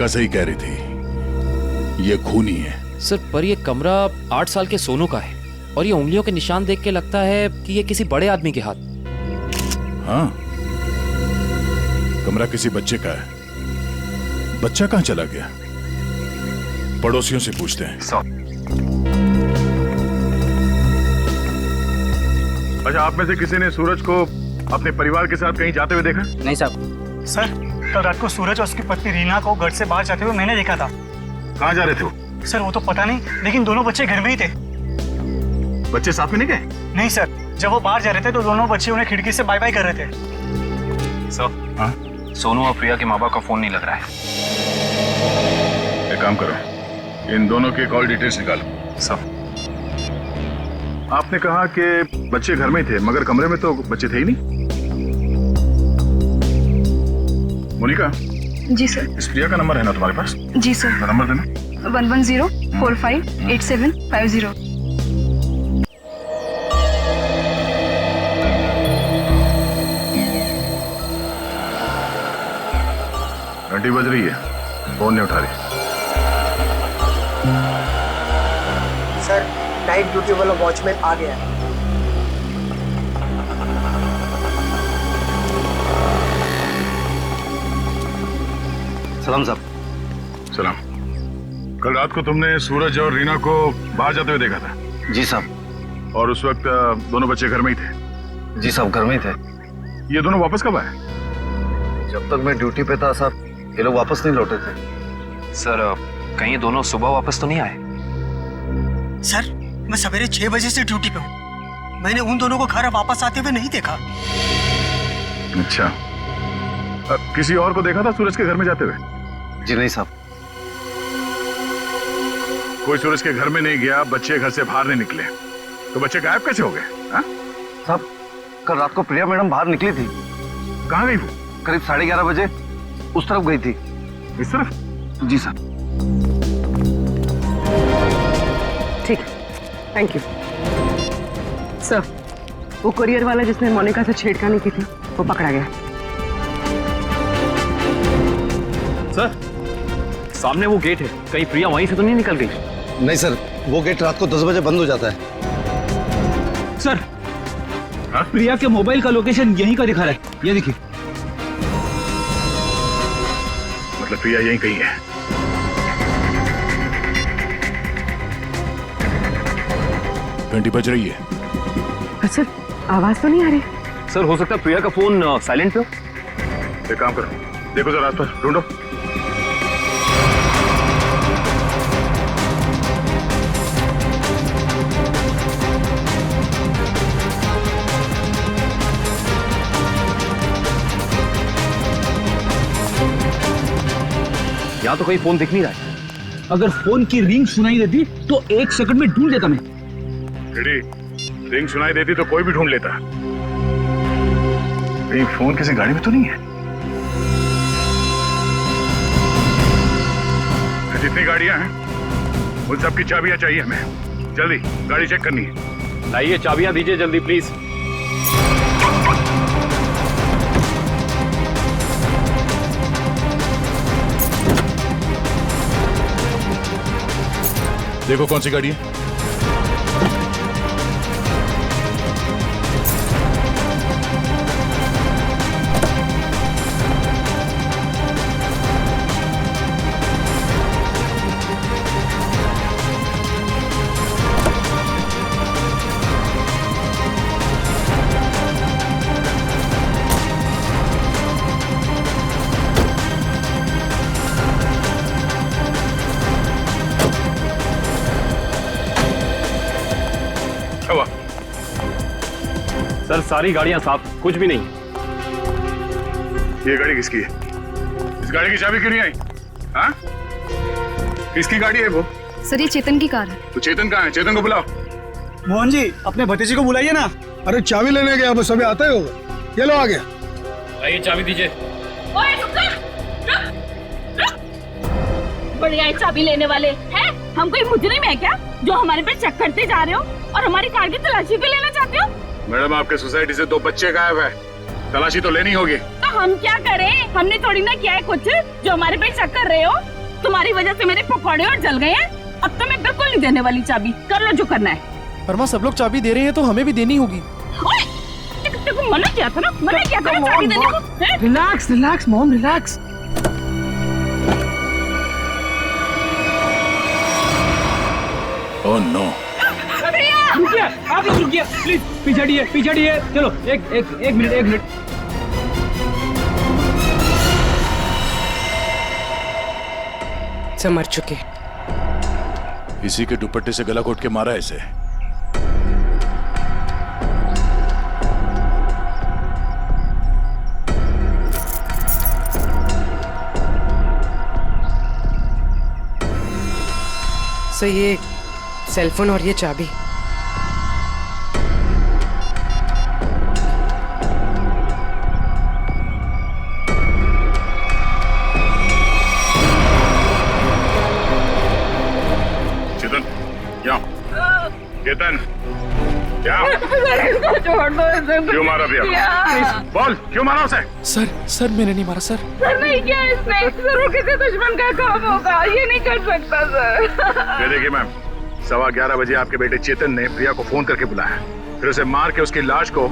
मोनिका सही कह रही थी, ये खूनी है। सर पर ये कमरा 8 साल के सोनू का है और ये उंगलियों के निशान देख के लगता है कि ये किसी बड़े आदमी के हाथ। हाँ, कमरा किसी बच्चे का है। बच्चा कहाँ चला गया? पड़ोसियों से पूछते हैं। अच्छा, आप में से किसी ने सूरज को अपने परिवार के साथ कहीं जाते हुए देखा? नहीं साहब। सर, कल रात को सूरज और उसकी पत्नी रीना को घर से बाहर जाते हुए मैंने देखा था। कहाँ जा रहे थे वो? सर वो तो पता नहीं, लेकिन दोनों बच्चे घर में ही थे। बच्चे साथ में नहीं गए? नहीं सर, जब वो बाहर जा रहे थे तो दोनों बच्चे उन्हें खिड़की से बाय बाय कर रहे थे। सर, हाँ? सोनू और प्रिया के माँ बाप का फोन नहीं लग रहा है। एक काम करो, इन दोनों के कॉल डिटेल्स निकालो। सर, आपने कहा कि बच्चे घर में ही थे, मगर कमरे में तो बच्चे थे ही नहीं। मोनिका। जी सर। इस प्रिया का नंबर है ना तुम्हारे पास? जी सर। नंबर देना। 110458750। 20 बज रही है, फोन नहीं उठा रही। सर, नाइट ड्यूटी वाला वॉचमैन आ गया है। सलाम साहब। सलाम। कल रात को तुमने सूरज और रीना को बाहर जाते हुए देखा था? जी साहब। और उस वक्त दोनों बच्चे घर में ही थे? जी साहब, घर में ही थे। ये दोनों वापस कब आए? जब तक मैं ड्यूटी पे था साहब, ये लोग वापस नहीं लौटे थे। सर, कहीं ये दोनों सुबह वापस तो नहीं आए? सर, मैं सवेरे 6 बजे से ड्यूटी पे हूँ। मैंने उन दोनों को घर वापस आते हुए नहीं देखा। अच्छा, किसी और को देखा था सूरज के घर में जाते हुए? जी नहीं साहब। कोई सूरज के घर में नहीं गया, बच्चे घर से बाहर नहीं निकले, तो बच्चे गायब कैसे हो गए? साहब, कल रात को प्रिया मैडम बाहर निकली थी। कहाँ गई वो? करीब 11:30 बजे उस तरफ गई थी। इस तरफ? जी सर। ठीक है, थैंक यू सर। वो कुरियर वाला जिसने मोनिका से छेड़खानी की थी, वो पकड़ा गया। सर, सामने वो गेट है, कहीं प्रिया वहीं से तो नहीं निकल गई? नहीं सर, वो गेट रात को 10 बजे बंद हो जाता है। सर, प्रिया के मोबाइल का लोकेशन यहीं का दिखा रहा है, ये देखिए। मतलब प्रिया यहीं कहीं है? घंटी बज रही है। सर, आवाज तो नहीं आ रही। सर, हो सकता है प्रिया का फोन साइलेंट पे हो। एक काम करो, देखो जरा आसपास ढूंढो। यहाँ तो कहीं फोन दिख नहीं रहा है। अगर फोन की रिंग सुनाई देती तो 1 सेकंड में ढूंढ लेता मैं। रिंग सुनाई देती तो कोई भी ढूंढ लेता। कहीं फोन किसी गाड़ी में तो नहीं है? जितनी गाड़ियां हैं उन सब की चाबियां चाहिए हमें। जल्दी गाड़ी चेक करनी है। लाइए, चाबियां दीजिए जल्दी प्लीज। देखो कौन सी गाड़ी है। सर, सारी गाड़ियां साफ, कुछ भी नहीं। ये गाड़ी किसकी है? इस गाड़ी की चाबी क्यों नहीं आई? हाँ? किसकी गाड़ी है वो? सर, ये चेतन की कार है। तो चेतन कहाँ है? चेतन को बुलाओ। मोहन जी, अपने भतीजे को बुलाइए ना। अरे चाबी लेने गया, बस अभी आता ही होगा। ये लो आ गया। लाइए, चाबी दीजिए। ओए, रुक। बढ़िया है, चाबी लेने वाले हैं। हम कोई मुजरिम है क्या जो हमारे पे चेक करते जा रहे हो और हमारी कार की तलाशी भी लेना चाहते हो? मैडम, आपके सोसाइटी से 2 बच्चे गायब है। तलाशी तो लेनी होगी। तो हम क्या करें? हमने थोड़ी ना किया है कुछ जो हमारे पे शक कर रहे हो। तुम्हारी वजह से मेरे पकौड़े और जल गए हैं। अब तो मैं बिल्कुल नहीं देने वाली चाबी। कर लो जो करना है। पर माँ सब लोग चाबी दे रहे हैं तो हमें भी देनी होगी। देखो मना किया था ना, मना किया था ना चाबी देने को। Relax relax mom relax. Oh no. रुकिए, आप लोग रुकिए प्लीज। पीछे हटिए। चलो एक मिनट। सब मर चुके। इसी के दुपट्टे से गला घोट के मारा इसे। सो ये सेलफोन और ये चाबी। चेतन, यहाँ। चेतन, यहाँ। छोड़ दो इसे। क्यों मारा भैया? बोल, क्यों मारा उसे? सर मैंने नहीं मारा सर। सर नहीं किया इसने। जरूर किसी दुश्मन का काम होगा। ये नहीं कर सकता सर। ये देखिए मैम, 11:15 बजे आपके बेटे चेतन ने प्रिया को फोन करके बुलाया, फिर उसे मार के उसकी लाश को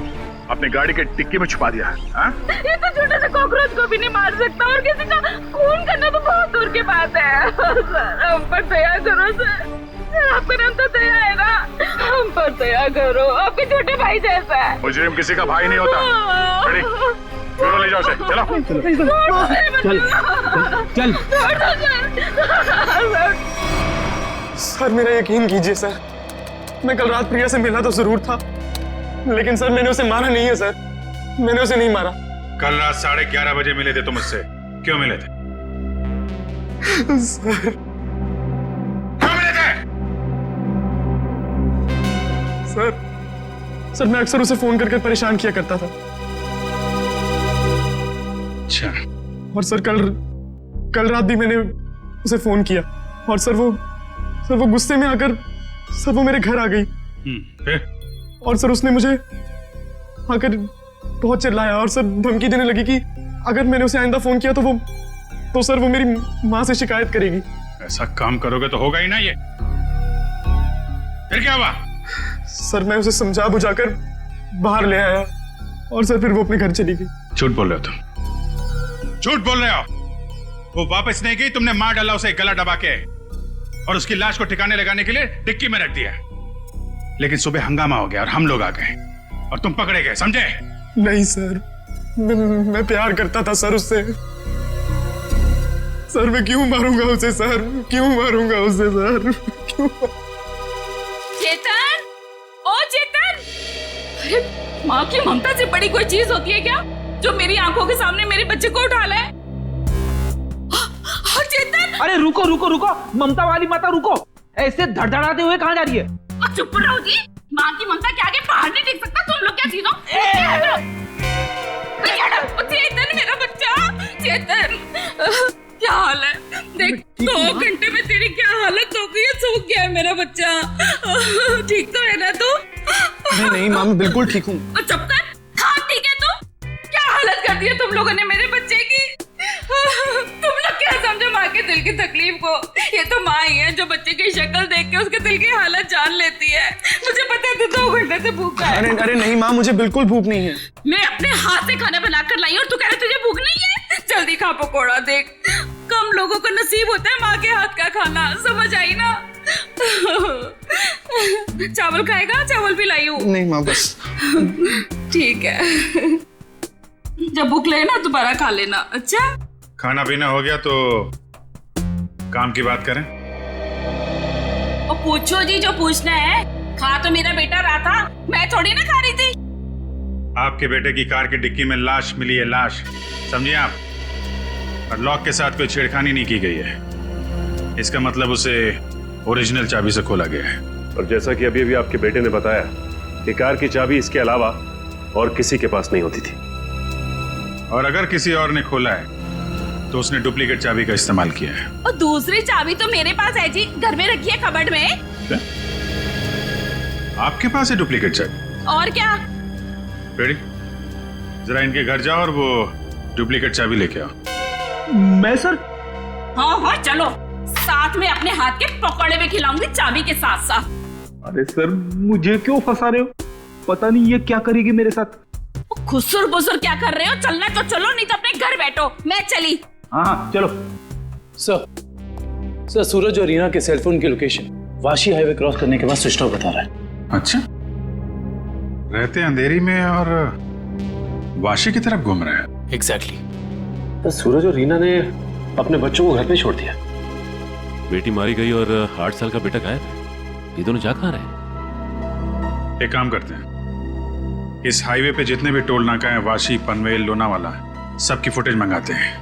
अपनी गाड़ी के डिक्की में छुपा दिया। ये तो छोटे से कॉकरोच को भी नहीं मार सकता और किसी का खून करना तो बहुत दूर की बात है। सर हम पर दया करो सर। आपका नाम तो दया है ना, हम पर दया करो। आपके छोटे भाई जैसा है। मुजरिम किसी का भाई नहीं होता। रेडी? चलो ले जाओ उसे। चल। सर मेरा यकीन कीजिए सर, मैं कल रात प्रिया से मिला तो जरूर था, लेकिन सर मैंने उसे मारा नहीं है सर। मैंने उसे नहीं मारा। कल रात 11:30 बजे मिले थे तुम मुझसे। क्यों मिले थे? सर क्यों मिले थे? सर मैं अक्सर उसे फोन करके परेशान किया करता था। अच्छा। और सर कल रात भी मैंने उसे फोन किया और सर वो गुस्से में आकर सर वो मेरे घर आ गई। फिर? और सर उसने मुझे आकर बहुत चिल्लाया और सर धमकी देने लगी कि अगर मैंने उसे आइंदा फोन किया तो सर वो मेरी माँ से शिकायत करेगी। ऐसा काम करोगे तो होगा ही ना ये। फिर क्या हुआ? सर मैं उसे समझा बुझाकर बाहर ले आया और सर फिर वो अपने घर चली गई। झूठ बोल रहे हो तुम। झूठ बोल रहे हो। वो वापस नहीं गई, तुमने मार डाला उसे गला दबा के और उसकी लाश को ठिकाने लगाने के लिए डिक्की में रख दिया। लेकिन सुबह हंगामा हो गया और हम लोग आ गए और तुम पकड़े गए, समझे? नहीं सर, मैं प्यार करता था सर उससे। सर मैं क्यों मारूंगा उसे सर? क्यों मारूंगा उसे सर? क्यों? चेतन, ओ चेतन! अरे माँ की ममता से बड़ी कोई चीज होती है क्या जो मेरी आंखों के सामने मेरे बच्चे को उठा ले? चेतन! अरे रुको ममता वाली माता रुको। ऐसे धड़धड़ाते हुए कहाँ जा रही है? चुप रहो जी। माँ की ममता के आगे पहाड़ नहीं टिक सकता। तुम लोग क्या चीजों? चेतन मेरा बच्चा, चेतन क्या हाल है? देख 2 घंटे में तेरी क्या हालत हो गई है। सूख गया है मेरा बच्चा। ठीक तो है ना तू? नहीं माँ बिल्कुल ठीक हूँ। चुप कर। हाँ ठीक है तू। क्या हालत कर दी है तुम लोगों ने मेरे बच्चे की। तुम लोग क्या समझो माँ के दिल की तकलीफ को? ये तो माँ ही है जो बच्चे की शक्ल देख के उसके दिल की हालत जान लेती है। मुझे पता है तू 2 घंटे से भूखा है। अरे नहीं माँ, मुझे बिल्कुल भूख नहीं है। मैं अपने हाथ से खाना बनाकर लाई और तू कह रहा तुझे भूख नहीं है? जल्दी खा पकोड़ा। देख कम लोगों को नसीब होता है माँ के हाथ का खाना, समझ आई ना? चावल खाएगा? चावल भी लाई हूँ। नहीं माँ बस। ठीक है, जब भूख लगे ना दोबारा खा लेना। अच्छा खाना पीना हो गया तो काम की बात करें। और पूछो जी जो पूछना है। खा तो मेरा बेटा रहा था, मैं थोड़ी ना खा रही थी। आपके बेटे की कार की डिक्की में लाश मिली है, लाश, समझिए आप। और लॉक के साथ कोई छेड़खानी नहीं की गई है। इसका मतलब उसे ओरिजिनल चाबी से खोला गया है। और जैसा कि अभी आपके बेटे ने बताया कि कार की चाबी इसके अलावा और किसी के पास नहीं होती थी। और अगर किसी और ने खोला है तो उसने डुप्लीकेट चाबी का इस्तेमाल किया है। और दूसरी चाबी तो मेरे पास है जी, घर में रखी है कबर्ड में। क्या? आपके पास है डुप्लीकेट चाबी? और क्या? रेडी? जरा इनके घर जाओ और वो डुप्लीकेट चाबी लेके आओ। मैं सर? हाँ हाँ चलो, साथ में अपने हाथ के पकौड़े भी खिलाऊंगी चाबी के साथ साथ। अरे सर, मुझे क्यों फंसा रहे हो? पता नहीं ये क्या करेगी मेरे साथ। खुसुर बुसुर क्या कर रहे हो? चलना तो चलो, नहीं तो अपने घर बैठो। मैं चली। हाँ चलो। सर सूरज और रीना के सेलफोन की लोकेशन वाशी हाईवे क्रॉस करने के बाद स्विच ऑफ बता रहा है। अच्छा, रहते अंधेरी में और वाशी की तरफ घूम रहे हैं। एग्जैक्टली। तो सूरज और रीना ने अपने बच्चों को घर पे छोड़ दिया। बेटी मारी गई और 8 साल का बेटा गायब है। ये दोनों जा कहाँ रहे? एक काम करते हैं, इस हाईवे पे जितने भी टोल नाका हैं, वाशी, पनवेल, लोनावाला, सबकी फुटेज मंगाते हैं।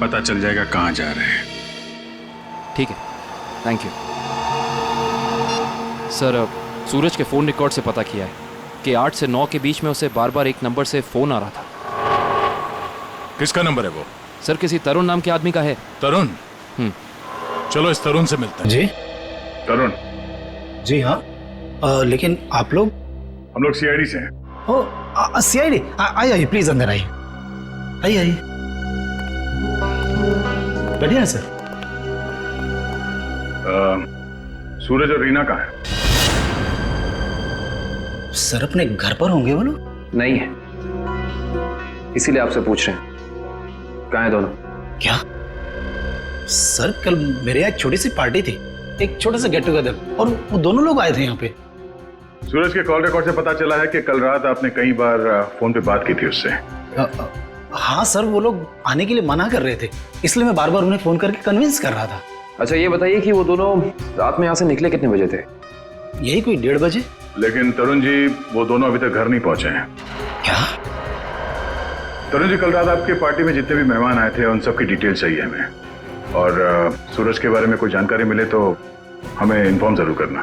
पता चल जाएगा कहाँ जा रहे हैं। ठीक है, थैंक यू सर। सूरज के फोन रिकॉर्ड से पता किया है कि 8 से 9 के बीच में उसे बार बार एक नंबर से फोन आ रहा था। किसका नंबर है वो? सर किसी तरुण नाम के आदमी का है। तरुण? चलो इस तरुण से मिलते हैं। जी तरुण? जी हाँ। लेकिन आप लोग? हम लोग सीआईडी से हैं। ओ सीआईडी? आइए प्लीज अंदर आइए। आइए। बढ़िया है सर। सूरज और रीना कहाँ है? सर अपने घर पर होंगे वो लोग? नहीं है, इसीलिए आपसे पूछ रहे हैं। कहाँ हैं दोनों? क्या सर, कल मेरे यहाँ एक छोटी सी पार्टी थी, एक छोटा सा गेट टुगेदर, और वो दोनों लोग आए थे यहाँ पे। सूरज के कॉल रिकॉर्ड से पता चला है कि कल रात आपने कई बार फोन पे बात की थी उससे। हाँ सर, वो लोग आने के लिए मना कर रहे थे, इसलिए मैं बार बार उन्हें फोन करके कन्विंस कर रहा था। अच्छा ये बताइए कि वो दोनों रात में यहाँ से निकले कितने बजे थे? यही कोई 1:30 बजे। लेकिन तरुण जी, वो दोनों अभी तक घर नहीं पहुंचे हैं। क्या? तरुण जी, कल रात आपके पार्टी में जितने भी मेहमान आए थे उन सबकी डिटेल चाहिए हमें, और सूरज के बारे में कोई जानकारी मिले तो हमें इन्फॉर्म जरूर करना।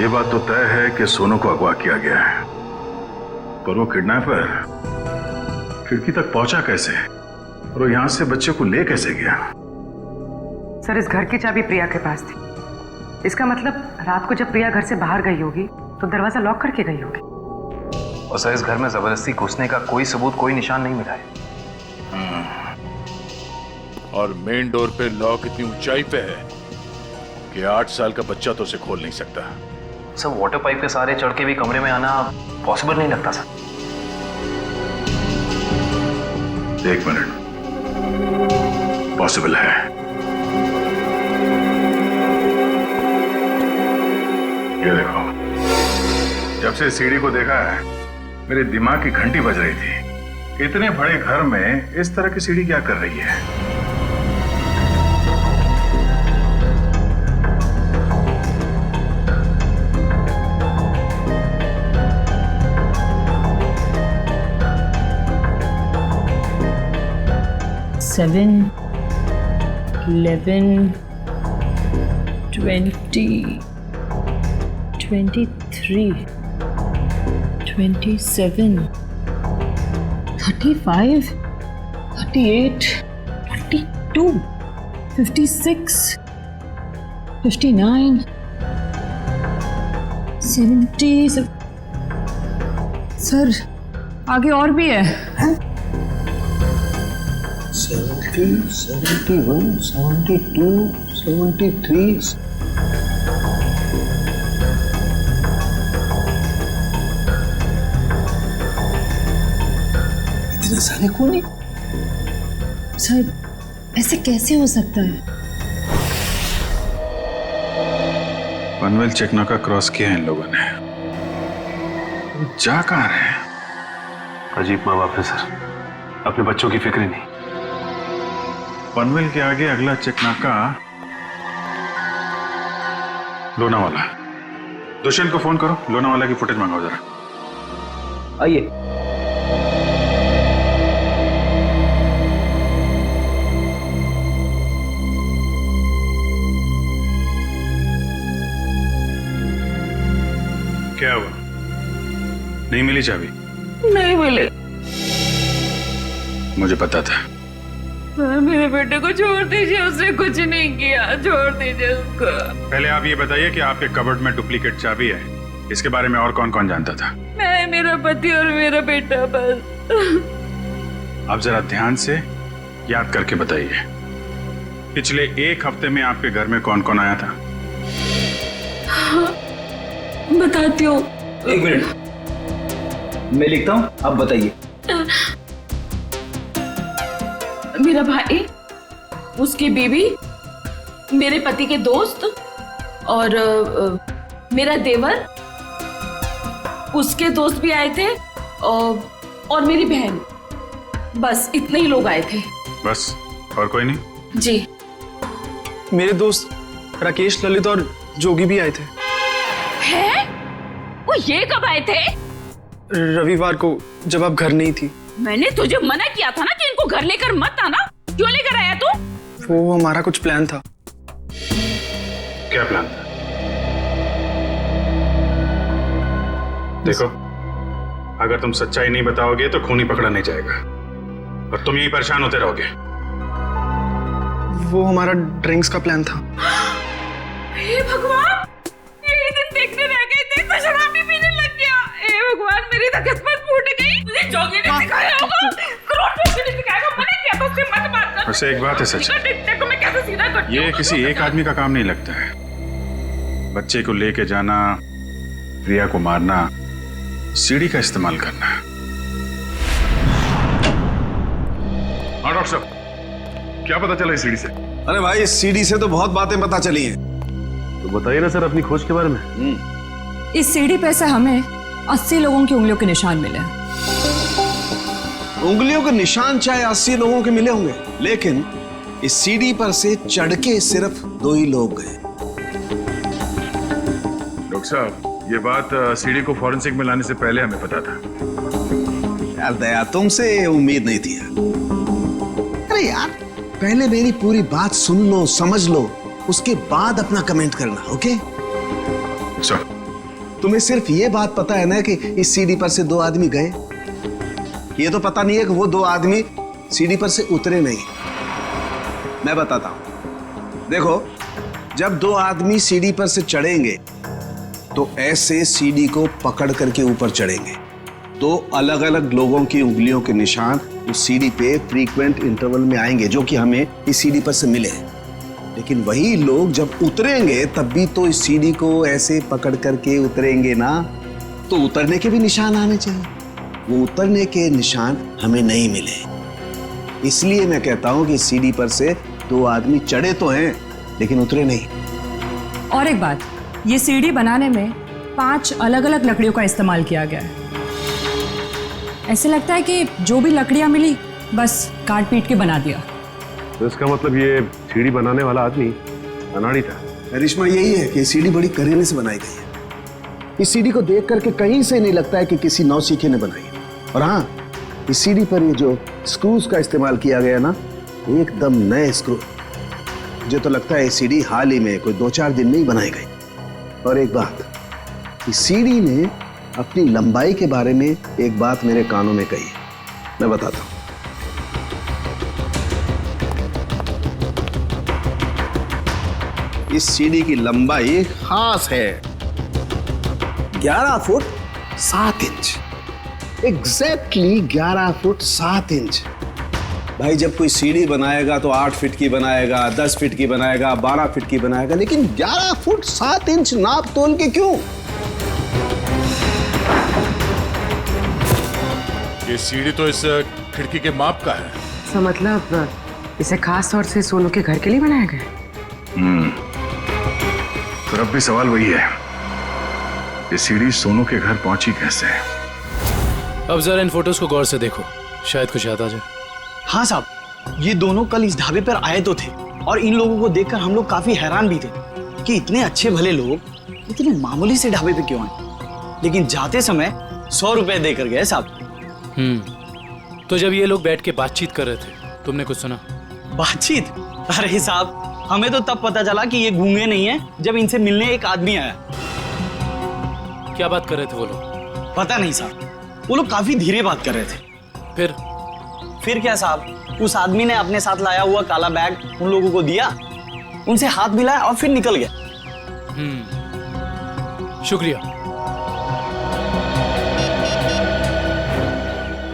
ये बात तो तय है कि सोनू को अगवा किया गया है, पर वो किडनैपर खिड़की तक पहुंचा कैसे, और वो यहां से बच्चे को ले कैसे गया? सर इस घर की चाबी प्रिया के पास थी। इसका मतलब रात को जब प्रिया घर से बाहर गई होगी तो दरवाजा लॉक करके गई होगी। और सर इस घर में जबरदस्ती घुसने का कोई सबूत, कोई निशान नहीं मिला है। और मेन डोर पे लॉक इतनी ऊंचाई पे है कि 8 साल का बच्चा तो उसे खोल नहीं सकता। सर वाटर पाइप के सहारे चढ़ के भी कमरे में आना पॉसिबल नहीं लगता सर। 1 मिनट, पॉसिबल है। ये देखो, जब से सीढ़ी को देखा है मेरे दिमाग की घंटी बज रही थी। इतने बड़े घर में इस तरह की सीढ़ी क्या कर रही है? सेवन 11 20 23 27 35 38 42 56 59 70। सर आगे और भी है। 70, 71, 72, 73। इतने सारे कौन है? सर ऐसे कैसे हो सकता है? पनवेल चेकनाका क्रॉस किया है इन लोगों ने। जा कहाँ रहे हैं? अजीब माँ बाप है सर, अपने बच्चों की फिक्र नहीं। पनवेल के आगे अगला चेकनाका लोनावाला। दुष्यंत को फोन करो, लोनावाला की फुटेज मंगाओ जरा। आइए। क्या हुआ? नहीं मिली चाबी? नहीं मिले। मुझे पता था। सर मेरे बेटे को छोड़ दीजिए, उसने कुछ नहीं किया, छोड़ दीजिए उसको। पहले आप ये बताइए कि आपके कबर्ड में डुप्लीकेट चाबी है, इसके बारे में और कौन कौन जानता था? मैं, मेरा पति और मेरा बेटा बस। आप जरा ध्यान से याद करके बताइए, पिछले एक हफ्ते में आपके घर में कौन कौन आया था? हाँ, बताती हूँ। एक मिनट, मैं लिखता हूँ, आप बताइए। मेरा भाई, उसकी बीवी, मेरे पति के दोस्त और मेरा देवर, उसके दोस्त भी आए थे और मेरी बहन। बस इतने ही लोग आए थे। बस, और कोई नहीं? जी। मेरे दोस्त राकेश, ललित और जोगी भी आए थे। हैं? वो ये कब आए थे? रविवार को, जब आप घर नहीं थी। मैंने तुझे मना किया था ना कि इनको घर लेकर मत आना। क्यों लेकर आया तू? वो हमारा कुछ प्लान था। क्या प्लान था? देखो, अगर तुम सच्चाई नहीं बताओगे तो खूनी पकड़ा नहीं जाएगा और तुम यही परेशान होते रहोगे। वो हमारा ड्रिंक्स का प्लान था। हे भगवान, यही दिन देखने रह गए थे तो शराब भी पीने लग गया। हे भगवान, मेरी तो किस्मत फूट गई। मुझे जोगी ने सिखाया होगा, करोड़पति ने सिखाया होगा। मैंने किया तो उससे मत बात कर। वैसे एक बात है सच, देखो मैं कैसे सीधा करती हूँ। ये किसी एक आदमी का काम नहीं लगता है। बच्चे को लेके जाना, प्रिया को मारना, सीढ़ी का इस्तेमाल करना। हाँ डॉक्टर साहब, क्या पता चला इस सीढ़ी से? अरे भाई, इस सीढ़ी से तो बहुत बातें पता चली हैं। तो बताइए ना सर अपनी खोज के बारे में। इस सीढ़ी पे से हमें 80 लोगों की उंगलियों के निशान मिले हैं। उंगलियों के निशान चाहे 80 लोगों के मिले होंगे, लेकिन इस सीढ़ी पर से चढ़ के सिर्फ 2 ही लोग गए। डॉक्टर साहब, ये बात सीढ़ी को फॉरेंसिक में लाने से पहले हमें पता था। यार दया, तुमसे उम्मीद नहीं थी। अरे यार, पहले मेरी पूरी बात सुन लो, समझ लो, उसके बाद अपना कमेंट करना, ओके? तुम्हें सिर्फ ये बात पता है ना कि इस सीढ़ी पर से 2 आदमी गए। ये तो पता नहीं है कि वो 2 आदमी सीढ़ी पर से उतरे नहीं। मैं बताता हूं, देखो, जब 2 आदमी सीढ़ी पर से चढ़ेंगे तो ऐसे सीढ़ी को पकड़ करके ऊपर चढ़ेंगे। 2 अलग अलग लोगों की उंगलियों के निशान उस सीढ़ी पे फ्रीक्वेंट इंटरवल में आएंगे, जो कि हमें इस सीढ़ी पर से मिले। लेकिन वही लोग जब उतरेंगे तब भी तो इस सीढ़ी को ऐसे पकड़ करके उतरेंगे ना, तो उतरने के भी निशान आने चाहिए। वो उतरने के निशान हमें नहीं मिले। इसलिए मैं कहता हूं कि सीढ़ी पर से 2 आदमी चढ़े तो हैं, लेकिन उतरे नहीं। और एक बात, ये सीढ़ी बनाने में 5 अलग अलग लकड़ियों का इस्तेमाल किया गया है। ऐसे लगता है कि जो भी लकड़ियां मिली बस काट पीट के बना दिया। तो इसका मतलब ये सीढ़ी बनाने वाला आदमी अनाड़ी था। करिश्मा यही है कि सीढ़ी बड़ी करीने से बनाई गई है। इस सीढ़ी को देख करके कहीं से नहीं लगता है कि किसी नौसिखे ने बनाई है। और हाँ, इस सीढ़ी पर ये जो स्क्रूज का इस्तेमाल किया गया ना, एकदम नए स्क्रू। मुझे तो लगता है ये सीढ़ी हाल ही में कोई 2-4 दिन में ही बनाई गई। और एक बात, इस सीढ़ी ने अपनी लंबाई के बारे में एक बात मेरे कानों में कही है, मैं बताता हूं। इस सीढ़ी की लंबाई खास है 11 foot 7 inch. Exactly 11 foot 7 inch. भाई, जब कोई सीढ़ी बनाएगा तो 8 फीट की बनाएगा, 10 फीट की बनाएगा, 12 फीट की बनाएगा, लेकिन 11 फुट 7 इंच नाप तोल के क्यों? ये सीढ़ी तो इस खिड़की के माप का है। तो मतलब इसे खास तौर से सोनू के घर के लिए बनाया गया? तो अब भी सवाल वही है, ये सीढ़ी सोनू के घर पहुंची कैसे? अब जरा इन फोटोज को गौर से देखो, शायद कुछ याद आ जाए। हाँ साहब, ये दोनों कल इस ढाबे पर आए तो थे और इन लोगों को देखकर हम लोग काफी हैरान भी थे कि इतने अच्छे भले लोग इतने मामूली से ढाबे पे क्यों आए। लेकिन जाते समय 100 रुपए देकर गए साहब। तो जब ये लोग बैठ के बातचीत कर रहे थे, तुमने कुछ सुना? बातचीत? अरे साहब, हमें तो तब पता चला कि ये गूंगे नहीं है जब इनसे मिलने एक आदमी आया। क्या बात कर रहे थे वो लोग? पता नहीं साहब, वो लोग काफी धीरे बात कर रहे थे। फिर क्या साहब, उस आदमी ने अपने साथ लाया हुआ काला बैग उन लोगों को दिया, उनसे हाथ मिलाया और फिर निकल गया। शुक्रिया।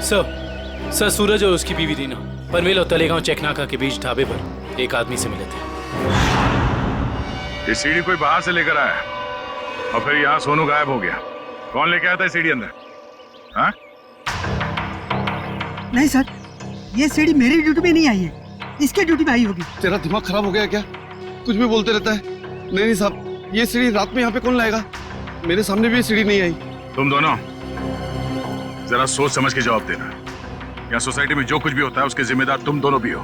सर सूरज और उसकी बीवी रीना पनवेल और तलेगांव चेकनाका के बीच ढाबे पर एक आदमी से मिले थे। ये सीढ़ी कोई बाहर से लेकर आया और फिर यहाँ सोनू गायब हो गया। कौन लेके आया था सीढ़ी अंदर? हाँ? नहीं सर, ये सीढ़ी मेरी ड्यूटी में नहीं आई है, इसके ड्यूटी में आई होगी। तेरा दिमाग खराब हो गया क्या? कुछ भी बोलते रहता है। नहीं साहब, ये सीढ़ी रात में यहाँ पे कौन लाएगा? मेरे सामने भी ये सीढ़ी नहीं आई। तुम दोनों जरा सोच समझ के जवाब देना। यहाँ सोसाइटी में जो कुछ भी होता है उसके जिम्मेदार तुम दोनों भी हो।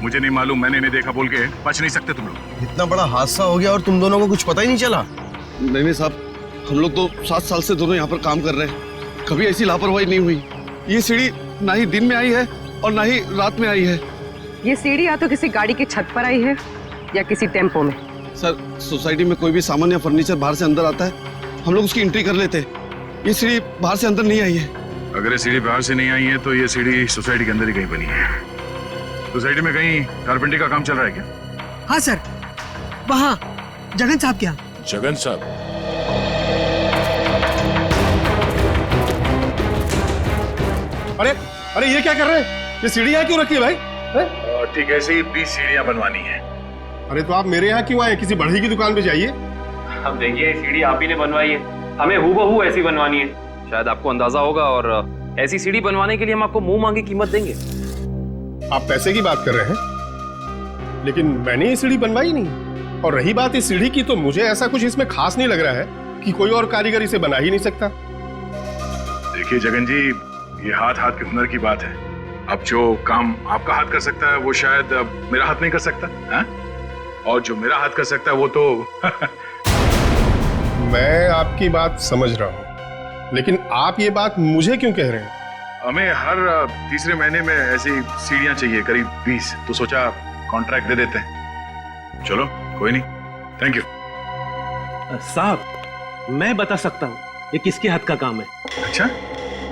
मुझे नहीं मालूम, मैंने नहीं देखा बोल के बच नहीं सकते तुम लोग। इतना बड़ा हादसा हो गया और तुम दोनों को कुछ पता ही नहीं चला? नहीं साहब, हम लोग तो 7 साल से दोनों यहाँ पर काम कर रहे हैं, कभी ऐसी लापरवाही नहीं हुई। ये सीढ़ी ना ही दिन में आई है और ना ही रात में आई है। ये सीढ़ी या तो किसी गाड़ी की छत पर आई है या किसी टेम्पो में। सर, सोसाइटी में कोई भी सामान या फर्नीचर बाहर से अंदर आता है, हम लोग उसकी एंट्री कर लेते हैं। ये सीढ़ी बाहर से अंदर नहीं आई है। अगर ये सीढ़ी बाहर से नहीं आई है तो ये सीढ़ी सोसाइटी के अंदर ही कहीं बनी है। सोसाइटी में कहीं कारपेंटरी का काम चल रहा है क्या? हाँ सर, वहाँ जगन साहब क्या? जगन साहब? अरे ये क्या कर रहे हैं? ये सीढ़ी यहाँ क्यों रखी है भाई? ठीक है, ऐसे ही 20 सीढ़ियाँ बनवानी है। अरे तो आप मेरे यहाँ क्यों आए? किसी बढ़ई की दुकान पे जाइए। अब देखिए, सीढ़ी आप ही ने बनवाई है, हमें हूबहू ऐसी बनवानी है। शायद आपको अंदाजा होगा, और ऐसी सीढ़ी बनवाने के लिए हम आपको मुंह मांगी कीमत देंगे। आप पैसे की बात कर रहे हैं, लेकिन मैंने ये सीढ़ी बनवाई नहीं। और रही बात इस सीढ़ी की, तो मुझे ऐसा कुछ इसमें खास नहीं लग रहा है कि कोई और कारीगर इसे बना ही नहीं सकता। देखिए जगन जी, ये हाथ हाथ के हुनर की बात है। अब जो काम आपका हाथ कर सकता है वो शायद मेरा हाथ नहीं कर सकता है? और जो मेरा हाथ कर सकता है वो तो मैं आपकी बात समझ रहा हूँ, लेकिन आप ये बात मुझे क्यों कह रहे हैं? हमें हर तीसरे महीने में ऐसी सीढ़ियां चाहिए, करीब 20, तो सोचा कॉन्ट्रैक्ट दे देते हैं। चलो कोई नहीं, थैंक यू। साहब, मैं बता सकता हूँ ये किसके हाथ का काम है। अच्छा,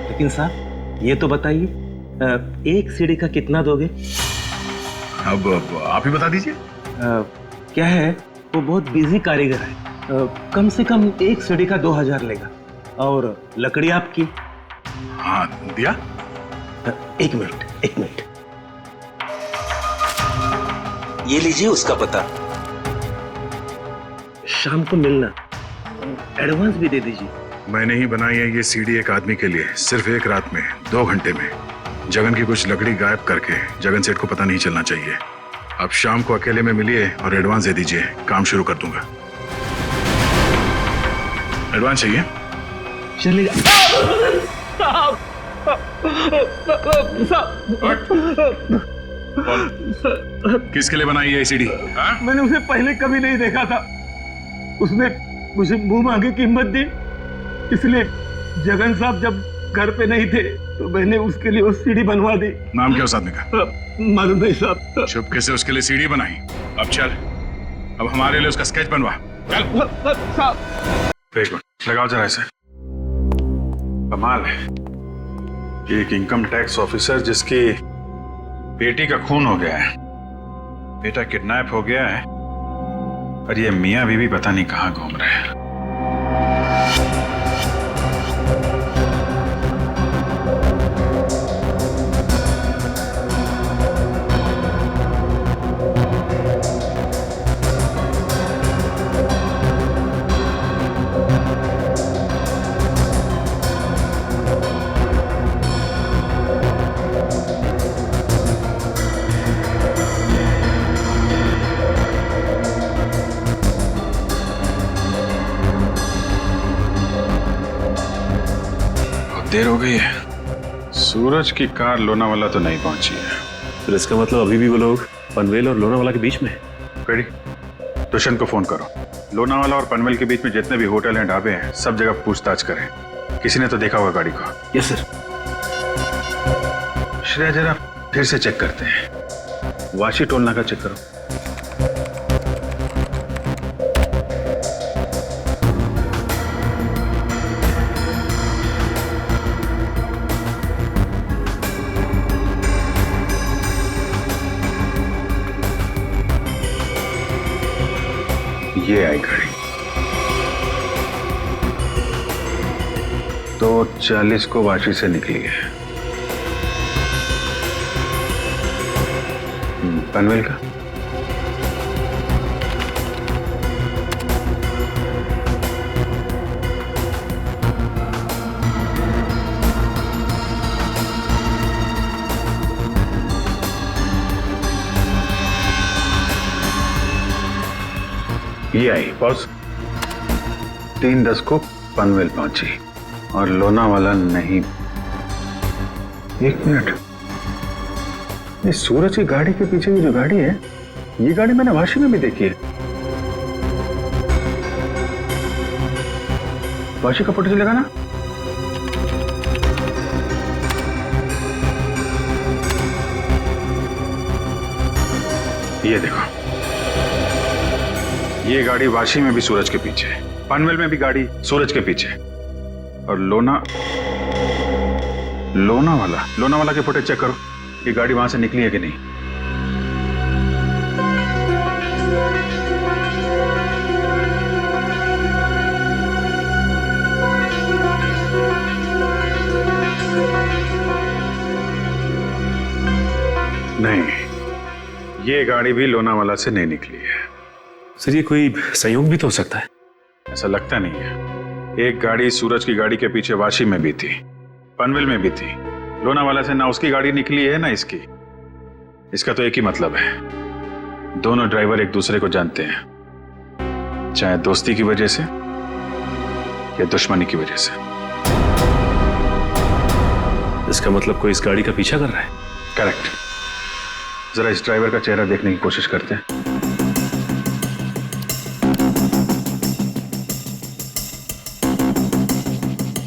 लेकिन साहब ये तो बताइए, एक सीढ़ी का कितना दोगे? अब आप ही बता दीजिए। क्या है, वो बहुत बिजी कारीगर है, कम से कम एक सीढ़ी का 2000 लेगा। और लकड़ी आपकी? हाँ, दिया। एक मिनट, ये लीजिए उसका पता। शाम को मिलना, एडवांस भी दे दीजिए। मैंने ही बनाई है ये सीढ़ी एक आदमी के लिए, सिर्फ एक रात में, 2 घंटे में। जगन की कुछ लकड़ी गायब करके जगन सेठ को पता नहीं चलना चाहिए। अब शाम को अकेले में मिलिए और एडवांस दे दीजिए, काम शुरू कर दूंगा। एडवांस चाहिए? चलेगा। किसके लिए बनाई है सीढ़ी? मैंने उसे पहले कभी नहीं देखा था, उसने मुझे मुंह मांगी कीमत दी, इसलिए जगन साहब जब घर पे नहीं थे तो मैंने उसके लिए वो सीढ़ी बनवा दी। नाम क्या उस आदमी का? मालूम नहीं साहब। चुपके से उसके लिए सीढ़ी बनाई। अब चल, अब हमारे लिए उसका स्केच बनवा। चल साहब। एक मिनट लगाओ जरा इसे। कमाल है, एक इनकम टैक्स ऑफिसर जिसकी बेटी का खून हो गया है, बेटा किडनैप हो गया है, और ये मियां बीवी पता नहीं कहां घूम रहे हैं। देर हो गई है। सूरज की कार लोनावाला तो नहीं पहुंची है। तो इसका मतलब अभी भी वो लोग पनवेल और लोनावाला के बीच में है। कड़ी, दुष्यंत को फोन करो। लोनावाला और पनवेल के बीच में जितने भी होटल हैं, ढाबे हैं, सब जगह पूछताछ करें। किसी ने तो देखा होगा गाड़ी को। Yes sir. श्रेया, जरा फिर से चेक करते हैं। वाशी टोल नाका चेक करो। ये आई गाड़ी। 2:40 को वाशी से निकली है। पनवेल का? ये आई बॉस, 3:10 को पनवेल पहुंची और लोनावाला नहीं। 1 मिनट, ये सूरज की गाड़ी के पीछे की जो गाड़ी है, ये गाड़ी मैंने वाशी में भी देखी है। वाशी का फोटो चलेगा ना? ये देखो, ये गाड़ी वाशी में भी सूरज के पीछे है, पनवेल में भी गाड़ी सूरज के पीछे है, और लोनावाला के फुटेज चेक करो, ये गाड़ी वहां से निकली है कि नहीं। नहीं, ये गाड़ी भी लोनावाला से नहीं निकली है। सर, ये कोई संयोग भी तो हो सकता है। ऐसा लगता नहीं है। एक गाड़ी सूरज की गाड़ी के पीछे वाशी में भी थी, पनवेल में भी थी। लोनावाला से ना उसकी गाड़ी निकली है ना इसकी। इसका तो एक ही मतलब है, दोनों ड्राइवर एक दूसरे को जानते हैं, चाहे दोस्ती की वजह से या दुश्मनी की वजह से। इसका मतलब कोई इस गाड़ी का पीछा कर रहा है। करेक्ट। जरा इस ड्राइवर का चेहरा देखने की कोशिश करते हैं।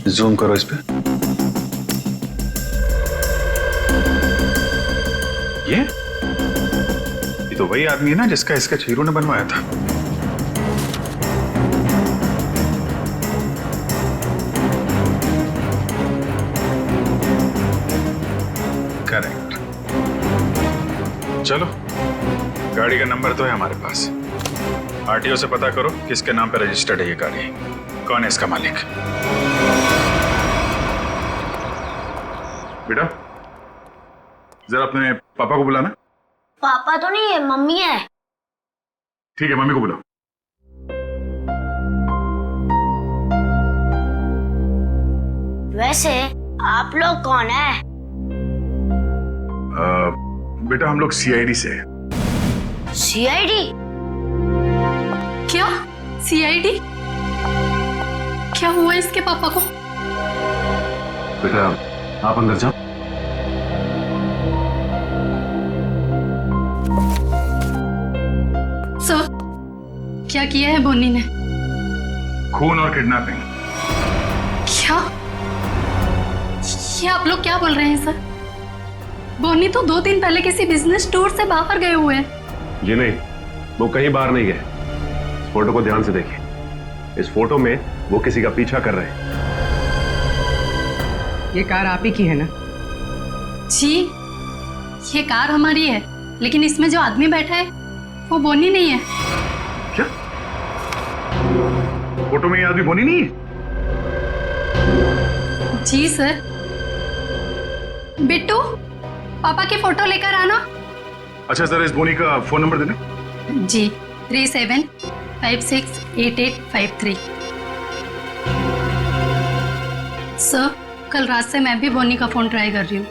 जूम करो इस पे। ये तो वही आदमी है ना जिसका स्केच हीरो ने बनवाया था। करेक्ट। चलो, गाड़ी का नंबर तो है हमारे पास। आरटीओ से पता करो किसके नाम पे रजिस्टर्ड है ये गाड़ी, कौन है इसका मालिक। बेटा, जरा अपने पापा को बुलाना। पापा तो नहीं है, मम्मी है। ठीक है, मम्मी को बुलाओ। वैसे आप लोग कौन है? बेटा, हम लोग सीआईडी से हैं। सीआईडी? क्या? सीआईडी? क्या हुआ इसके पापा को? बेटा, आप अंदर जाओ। सर, क्या किया है बोनी ने? खून और किडनैपिंग। क्या? ये आप लोग क्या बोल रहे हैं सर? बोनी तो 2 दिन पहले किसी बिजनेस टूर से बाहर गए हुए हैं। जी नहीं, वो कहीं बाहर नहीं गए। इस फोटो को ध्यान से देखिए। इस फोटो में वो किसी का पीछा कर रहे हैं। ये कार आप ही की है ना? जी, ये कार हमारी है, लेकिन इसमें जो आदमी बैठा है वो बोनी नहीं है। क्या? फोटो में ये आदमी बोनी नहीं है? जी सर। बिट्टू, पापा की फोटो लेकर आना। अच्छा, जरा इस बोनी का फोन नंबर देना। जी, 37568853। सर, कल रात से मैं भी बोनी का फोन ट्राई कर रही हूँ,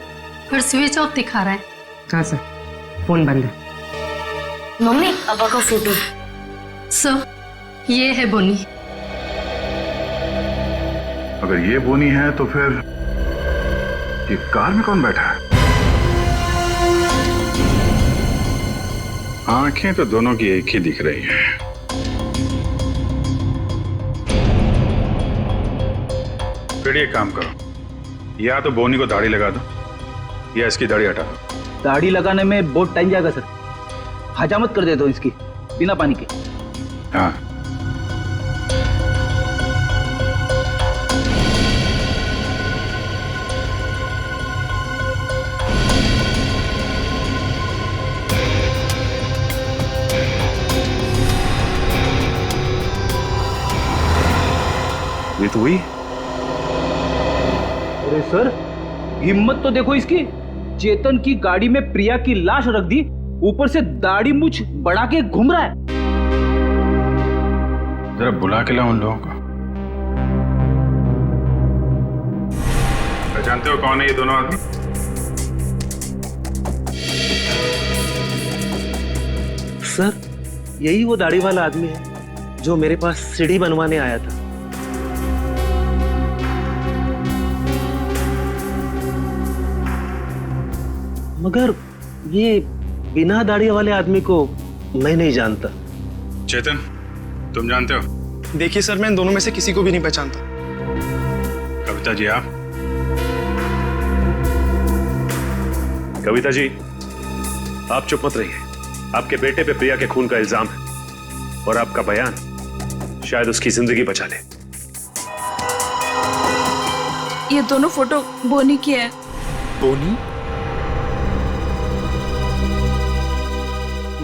पर स्विच ऑफ दिखा रहा है। हाँ सर, फोन बंद है। मम्मी, पापा का फोटो। सर, ये है बोनी। अगर ये बोनी है तो फिर ये कार में कौन बैठा है? आंखें तो दोनों की एक ही दिख रही हैं। फिर एक काम करो, या तो बोनी को दाढ़ी लगा दो या इसकी दाढ़ी हटा दो। दाढ़ी लगाने में बहुत टाइम जाएगा सर, हजामत कर देता हूँ इसकी बिना पानी के। हाँ, ये तो वही। अरे सर, हिम्मत तो देखो इसकी। चेतन की गाड़ी में प्रिया की लाश रख दी ऊपर से दाढ़ी मूछ बढ़ा के घूम रहा है। जरा बुला के लाओ उन लोगों को। जानते हो कौन है ये दोनों आदमी? सर, यही वो दाढ़ी वाला आदमी है जो मेरे पास सीढ़ी बनवाने आया था। मगर ये बिना दाढ़ी वाले आदमी को मैं नहीं जानता। चेतन, तुम जानते हो? देखिए सर, मैं इन दोनों में से किसी को भी नहीं पहचानता। कविता जी आप? कविता जी, आप चुप मत रहिए। आपके बेटे पे प्रिया के खून का इल्जाम है और आपका बयान शायद उसकी जिंदगी बचा ले। ये दोनों फोटो बोनी की है। बोनी?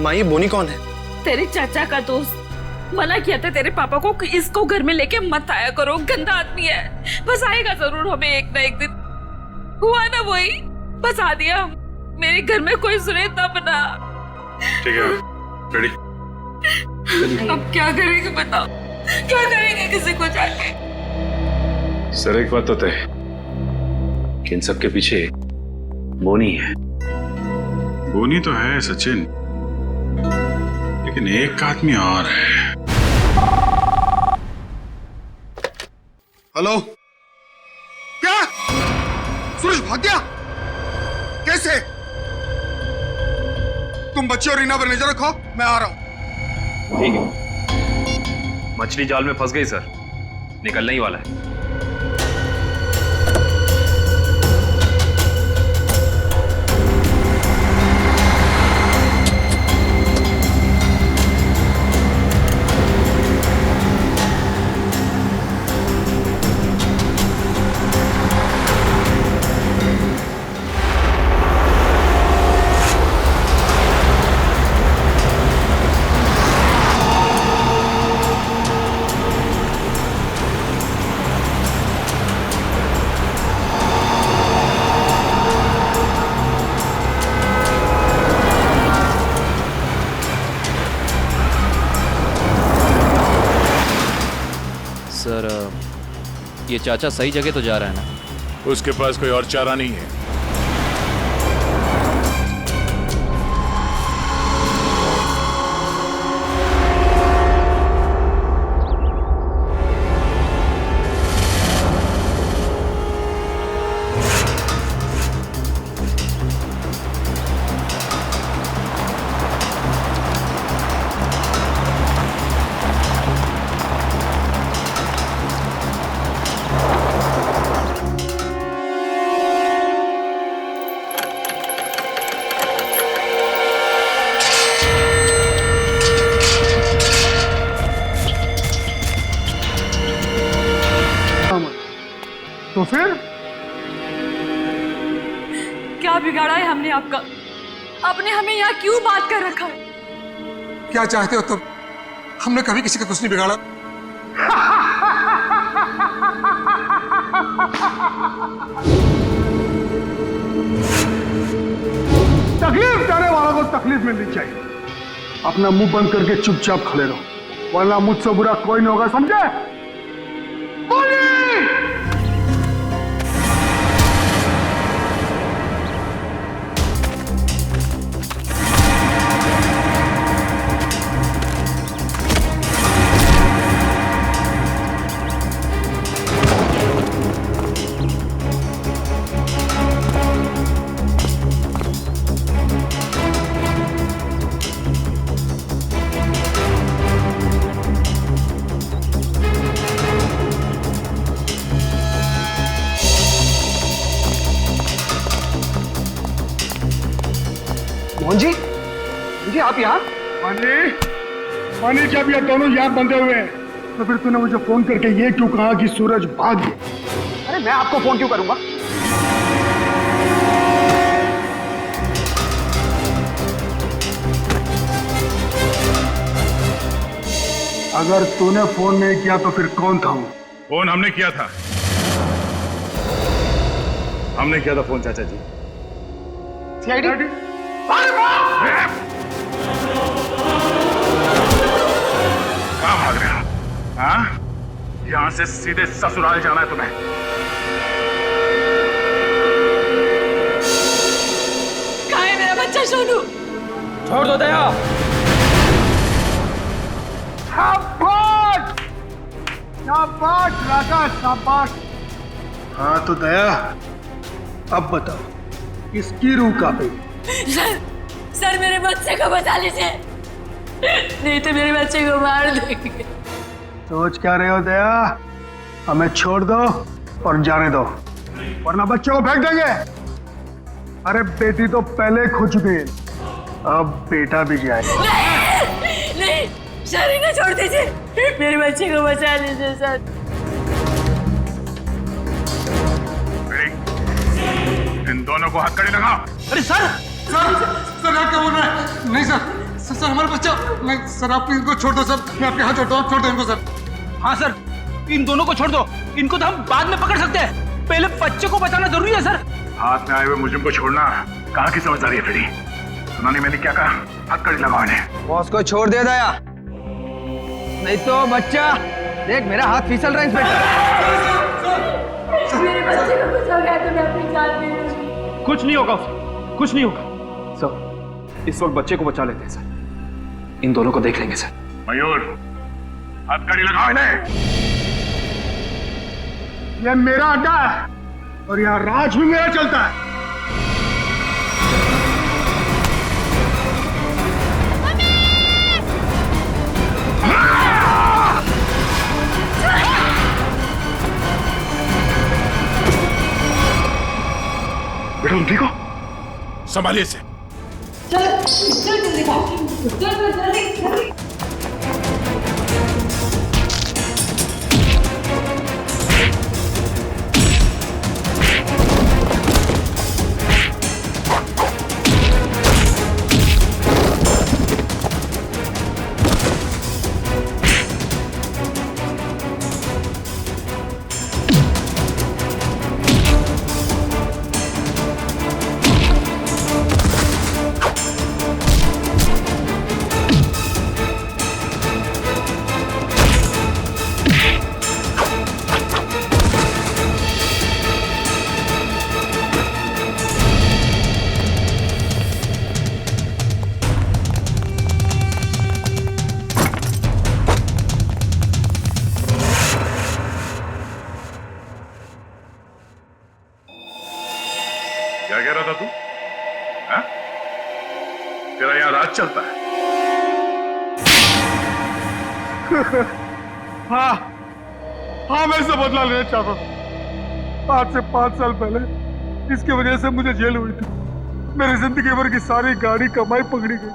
माँ, ये बोनी कौन है? तेरे चाचा का दोस्त। मना किया था तेरे पापा को कि इसको घर में लेके मत आया करो, गंदा आदमी है। बस आएगा जरूर हमें एक ना एक दिन। हुआ ना वही, बस आ दिया। मेरे घर में कोई सुने तब ना। ठीक है, रेडी? अब क्या करेंगे बताओ, क्या करेंगे किसी को जाके? सर, एक बात तो तय है कि इन सबके पीछे बोनी है। बोनी तो है सचिन, लेकिन एक आदमी और है। हेलो? क्या? सूरज भाग गया? कैसे? तुम बच्चे और रीना पर नजर रखो, मैं आ रहा हूं। ठीक है। मछली जाल में फंस गई सर, निकलने ही वाला है। सर, ये चाचा सही जगह तो जा रहा है ना? उसके पास कोई और चारा नहीं है। तो फिर क्या बिगाड़ा है हमने आपका? आपने हमें यहाँ क्यों बात कर रखा है? क्या चाहते हो तुम? हमने कभी किसी का कुछ नहीं बिगाड़ा। तकलीफ देने वालों को तकलीफ मिलनी चाहिए। अपना मुंह बंद करके चुपचाप खड़े रहो, वरना मुझसे बुरा कोई नहीं होगा, समझे? बोली! मोहन जी, जी आप यहाँ? मानी, जब ये दोनों यहाँ बंधे हुए हैं तो फिर तूने मुझे फोन करके ये क्यों कहा कि सूरज भाग गया? अरे मैं आपको फोन क्यों करूंगा? अगर तूने फोन नहीं किया तो फिर कौन था वो? फोन हमने किया था। हमने किया था फोन चाचा जी। सीआईडी? से सीधे ससुराल जाना है तुम्हें। कहाँ है मेरा बच्चा सोनू? छोड़ दो दया। शाबाश शाबाश राजा शाबाश। हाँ तो दया, अब बताओ इसकी रूह कहाँ पे? सर मेरे बच्चे को बचा लीजिए, नहीं तो मेरे बच्चे को मार देंगे। सोच क्या रहे हो दया? हमें छोड़ दो और जाने दो, वरना बच्चों को फेंक देंगे। अरे बेटी तो पहले खो चुकी है, अब बेटा भी जाए। नहीं सर, इन्हें छोड़ दीजिए, मेरे बच्चे को बचा लीजिए सर। इन दोनों को हथकड़ी लगाओ। अरे सर सर आप क्या बोल रहे हैं? नहीं सर हमारा बच्चा। नहीं सर, आप इनको छोड़ दो सर, मैं आपके हाथ छोड़ता हूँ, छोड़ दो इनको सर। हाँ सर, इन दोनों को छोड़ दो, इनको तो हम बाद में पकड़ सकते हैं, पहले बच्चे को बचाना जरूरी है सर। हाथ में आए हुए मुझे को छोड़ना कहाँ की समझदारी है फ्रेडी? सुना नहीं मैंने क्या कहा? हथकड़ी लगाओ इन्हें। बॉस को छोड़ दे दया, नहीं तो बच्चा देख मेरा हाथ फिसल रहा है इंस्पेक्टर। मेरे बच्चे को बचाओगे तो मैं अपनी जान दे दूंगी। कुछ नहीं होगा उसे, कुछ नहीं होगा सर। इस वक्त बच्चे को बचा लेते हैं सर, इन दोनों को देख लेंगे सर। मयूर, हथकड़ी लगाओ इन्हें। ये मेरा अड्डा है और यहाँ राज भी मेरा चलता है। बेटा तुम ठीक हो? संभालिए से। चल जल्दी जल्दी। क्या कह रहा था तू? हाँ? तेरा यहाँ राज चलता है? हाँ मैं इससे बदला लेना चाहता था। आज से 5 साल पहले इसकी वजह से मुझे जेल हुई थी। मेरी जिंदगी भर की सारी गाड़ी कमाई पकड़ी गई।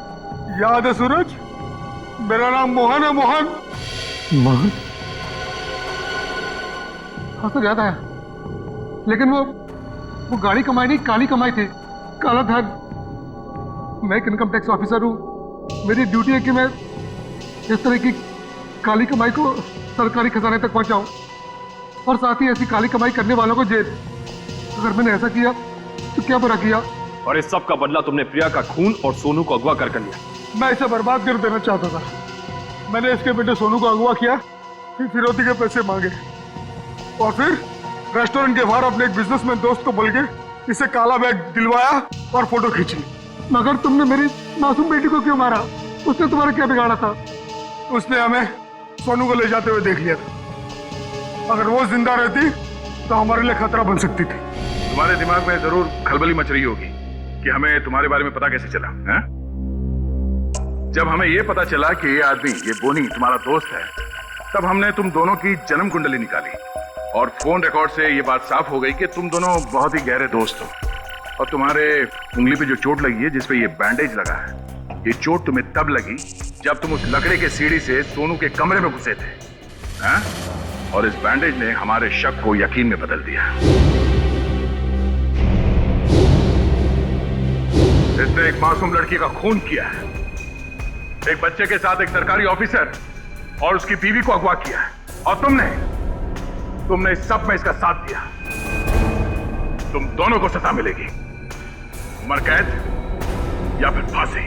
याद है सूरज? मेरा नाम मोहन है। मोहन मोहन? हाँ सर याद आया, लेकिन वो गाड़ी कमाई नहीं, काली कमाई थी। काला धन। मैं एक इनकम टैक्स ऑफिसर हूँ। मेरी ड्यूटी है कि मैं इस तरह की काली कमाई को सरकारी खजाने तक पहुंचाऊं और साथ ही ऐसी काली कमाई करने वालों को जेल। अगर मैंने ऐसा किया तो क्या बुरा किया? और इस सब का बदला तुमने प्रिया का खून और सोनू को अगवा कर लिया। मैं इसे बर्बाद कर देना चाहता था। मैंने इसके बेटे सोनू को अगवा किया, फिर फिरौती के पैसे मांगे और फिर रेस्टोरेंट के बाहर अपने एक बिजनेसमैन दोस्त को बोल के इसे काला बैग दिलवाया और फोटो खींची। मगर तुमने मेरी मासूम बेटी को क्यों मारा? उसने तुम्हारा क्या बिगाड़ा था? उसने हमें सोनू को ले जाते हुए देख लिया था। अगर वो जिंदा रहती तो हमारे लिए खतरा बन सकती थी। तुम्हारे दिमाग में जरूर खलबली मच रही होगी कि हमें तुम्हारे बारे में पता कैसे चला है? जब हमें ये पता चला कि ये आदमी, ये बोनी तुम्हारा दोस्त है, तब हमने तुम दोनों की जन्म कुंडली निकाली और फोन रिकॉर्ड से ये बात साफ हो गई कि तुम दोनों बहुत ही गहरे दोस्त हो। और तुम्हारे उंगली पे जो चोट लगी है, जिसपे ये बैंडेज लगा है, ये चोट तुम्हें तब लगी जब तुम उस लकड़े के सीढ़ी से सोनू के कमरे में घुसे थे, हैं? और इस बैंडेज ने हमारे शक को यकीन में बदल दिया। इसने एक मासूम लड़की का खून किया है, एक बच्चे के साथ एक सरकारी ऑफिसर और उसकी बीवी को अगवा किया है, और तुमने इस सब में इसका साथ दिया। तुम दोनों को सजा मिलेगी, उम्र कैद या फिर फांसी।